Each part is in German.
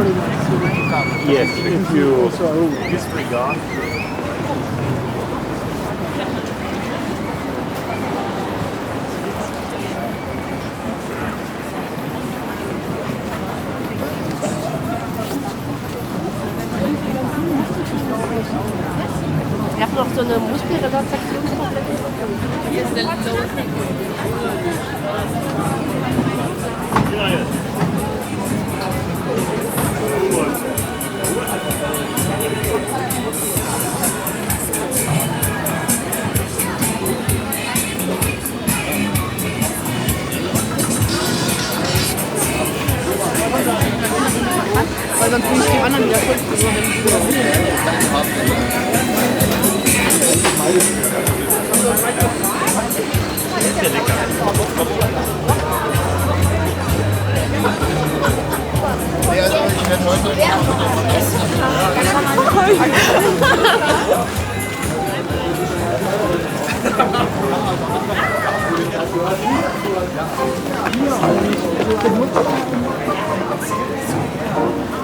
Yes, if you disregard. Ich habe noch so eine Muskelrelaxationstablette. Hier ist der weil sonst bin ich die anderen wieder schuld.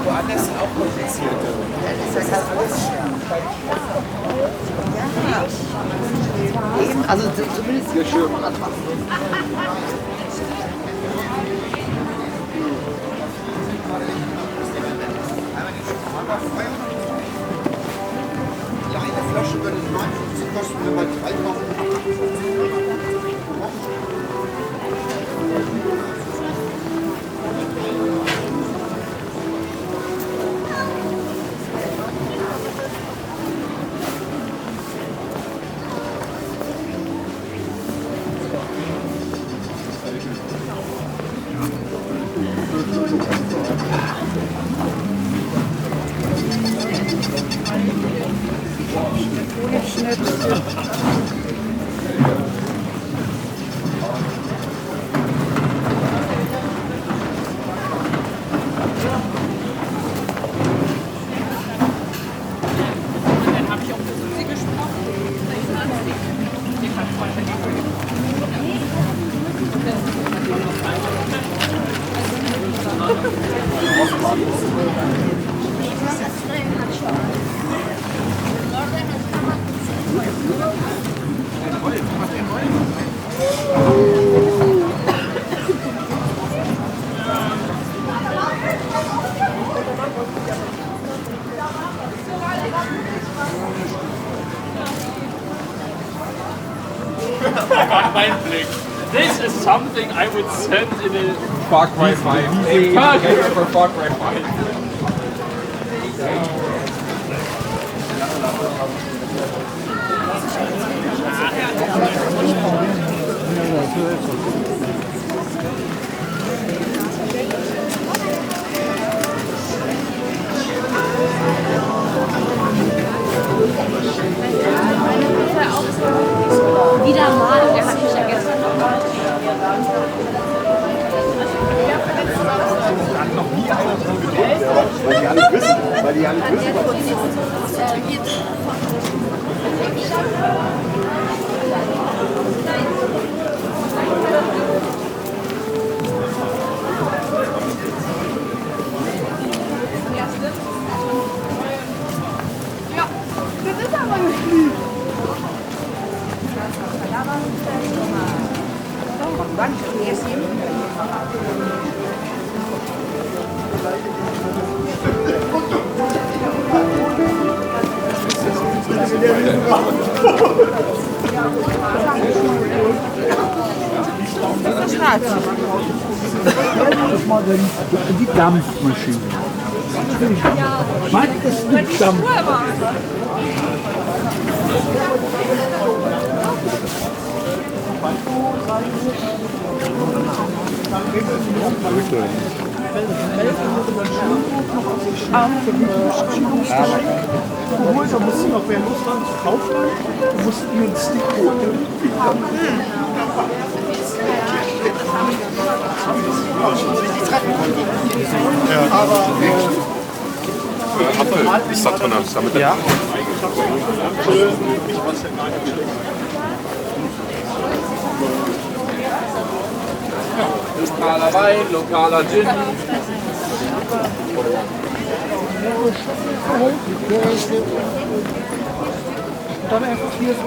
Woanders auch komplizierter. Das ist ja, eben, also zumindest hier schön anmachen. Ja, eine Flasche würde 59 kosten, wenn man 3 kaufen. This is something I would send in a Far Cry 5. For Far Cry 5. Wieder mal, der hat mich ja gestern noch mal. Hat noch nie einer so gedrückt, weil die alle wissen, was Ja, das ist aber nicht lieb. Das ist schwarz. die Dampfmaschine. Was ist die Dampf? Obwohl, da musst du noch wer losfahren zu kaufen. Du musst nur einen Stick holen. Ja. Aber Apfel ist da drin, damit ja. Lokaler Wein, lokaler Gin. Dann einfach hier so.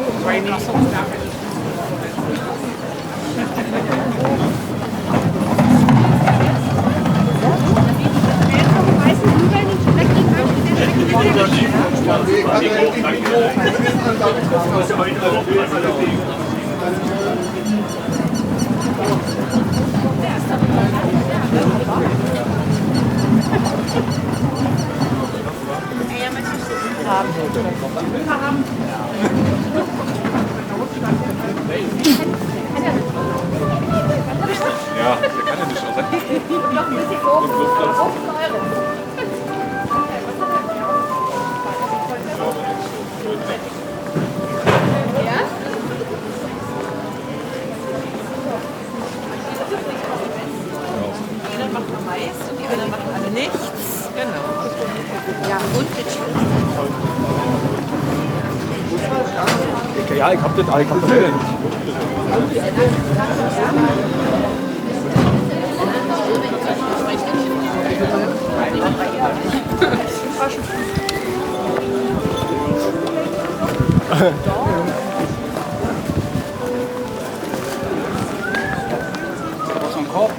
Ja, der kann ja nicht aus. Die einen machen Mais und die anderen machen alle nichts. Genau. Ja, und mit Ja, ich hab das Willen. Was so ein Korb?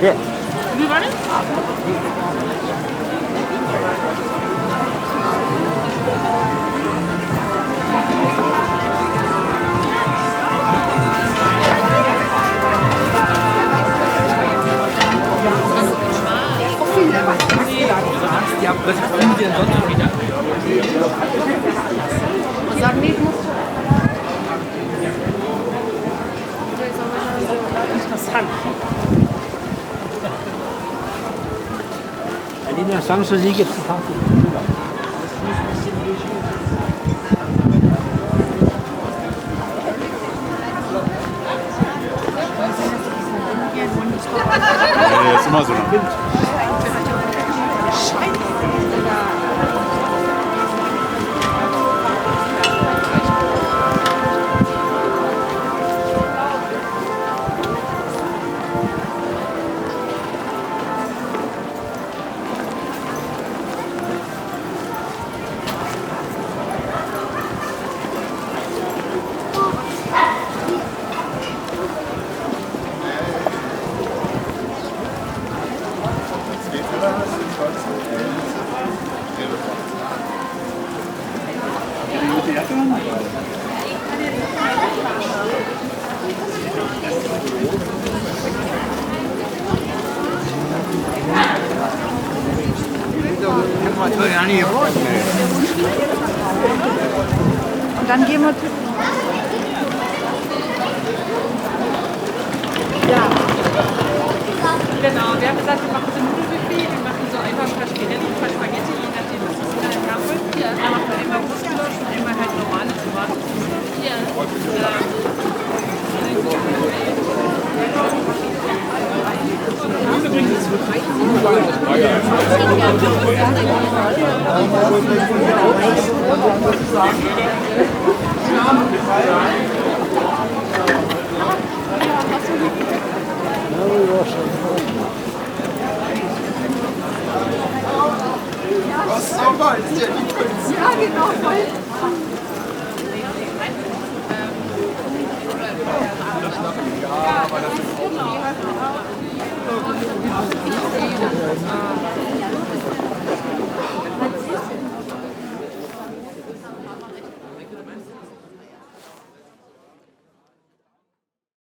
Ja. Wie war das? Ja, was wollen Sie denn sonst wieder? Und sagen, nee, du. Interessant. Alina, sagen Sie sich jetzt ein paar. Ja, das ist immer so. Und dann gehen wir zu. Ja. Genau, wir haben gesagt, wir machen so ein Nudelbuffet, wir machen so einfach ein paar Spaghetti, je nachdem, was es haben wollt. Ja. Dann machen wir einmal Brustfleisch und einmal halt normale Tomatensauce. Ja. Was sauber ist ja die Kunst. Ja, genau, voll.